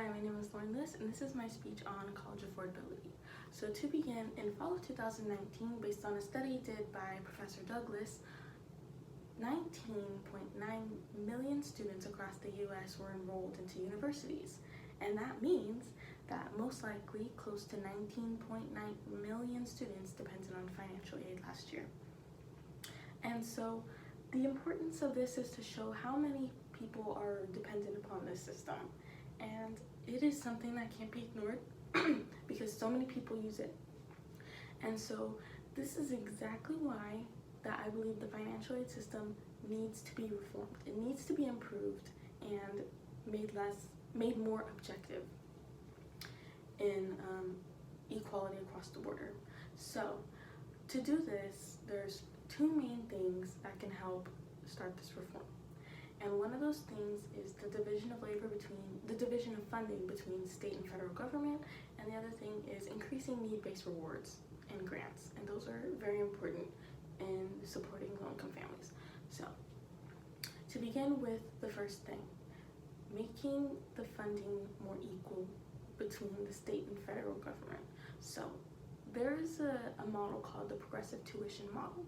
Hi, my name is Lauren Liss, and this is my speech on college affordability. So to begin, in fall of 2019, based on a study did by Professor Douglas, 19.9 million students across the US were enrolled into universities. And that means that most likely close to 19.9 million students depended on financial aid last year. And so the importance of this is to show how many people are dependent upon this system. And it is something that can't be ignored because so many people use it. And so this is exactly why that I believe the financial aid system needs to be reformed. It needs to be improved and made more objective in equality across the border. So to do this, there's two main things that can help start this reform. And one of those things is the division of funding between state and federal government, and the other thing is increasing need-based rewards and grants. And those are very important in supporting low-income families. So to begin with the first thing, making the funding more equal between the state and federal government. So there's a model called the progressive tuition model.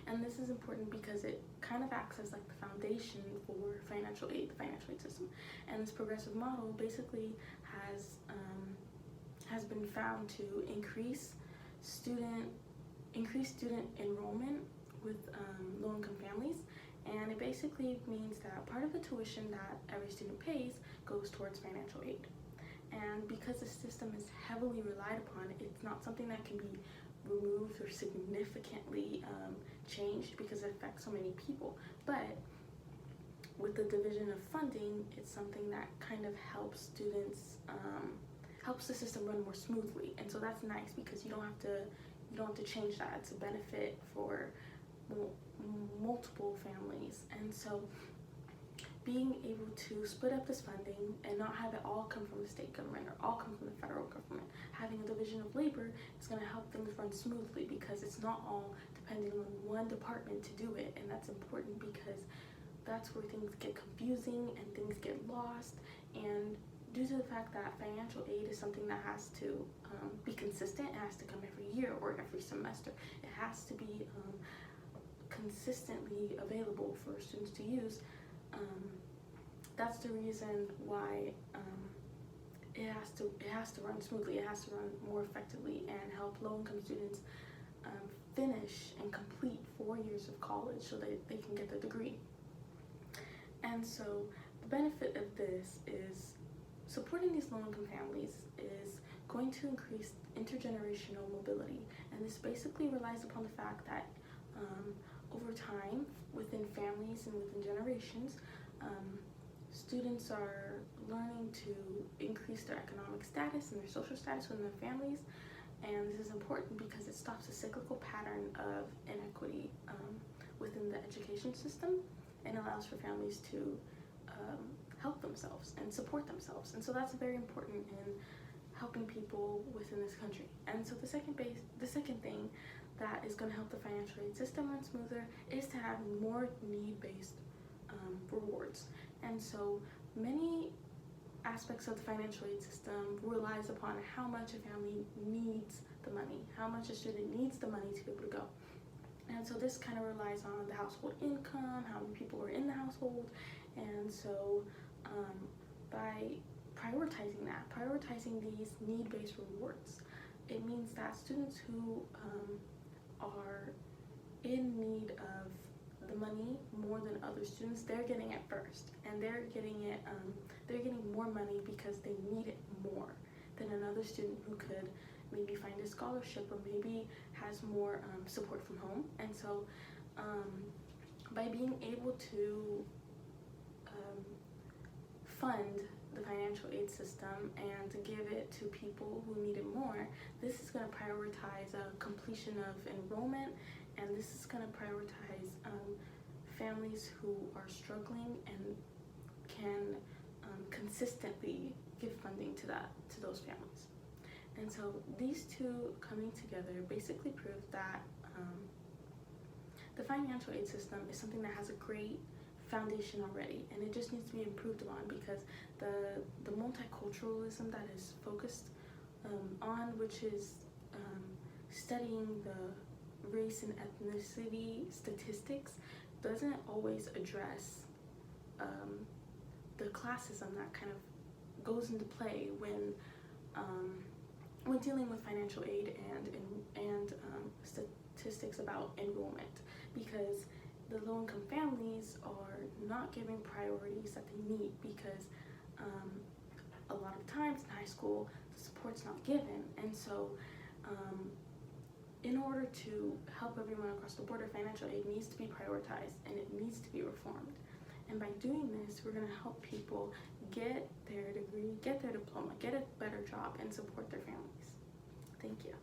And this is important because it kind of acts as like the foundation for financial aid, the financial aid system. And this progressive model basically has been found to increase student enrollment with low-income families. And it basically means that part of the tuition that every student pays goes towards financial aid. And because the system is heavily relied upon, it's not something that can be removed or significantly changed because it affects so many people. But with the division of funding, it's something that kind of helps students, helps the system run more smoothly. And so that's nice because you don't have to change that. It's a benefit for multiple families. And so being able to split up this funding and not have it all come from the state government or all come from the federal government, having a division of labor is going to help things run smoothly because it's not all depending on one department to do it. And that's important because that's where things get confusing and things get lost. And due to the fact that financial aid is something that has to be consistent, it has to come every year or every semester, it has to be consistently available for students to use. That's the reason why it has to run smoothly. It has to run more effectively and help low-income students finish and complete 4 years of college so that they can get their degree. And so the benefit of this is supporting these low-income families is going to increase intergenerational mobility. And this basically relies upon the fact that over time, within families and within generations, students are learning to increase their economic status and their social status within their families. And this is important because it stops a cyclical pattern of inequity within the education system and allows for families to help themselves and support themselves. And so that's very important in helping people within this country. And so the second thing that is going to help the financial aid system run smoother is to have more need-based rewards. And so many aspects of the financial aid system relies upon how much a family needs the money, how much a student needs the money to be able to go. And so this kind of relies on the household income, how many people are in the household. And so by prioritizing these need-based rewards, it means that students who are in need of the money more than other students, they're getting it first, and they're getting more money because they need it more than another student who could maybe find a scholarship or maybe has more support from home. And so by being able to fund the financial aid system and to give it to people who need it more, this is going to prioritize completion of enrollment, and this is going to prioritize families who are struggling and can consistently give funding to those families. And so these two coming together basically prove that the financial aid system is something that has a great foundation already, and it just needs to be improved upon, because the multiculturalism that is focused on, which is studying the race and ethnicity statistics, doesn't always address the classism that kind of goes into play when dealing with financial aid and statistics about enrollment, because the low-income families are not giving priorities that they need, because a lot of times in high school the support's not given, and so in order to help everyone across the board, financial aid needs to be prioritized and it needs to be reformed. And by doing this, we're going to help people get their degree, get their diploma, get a better job, and support their families. Thank you.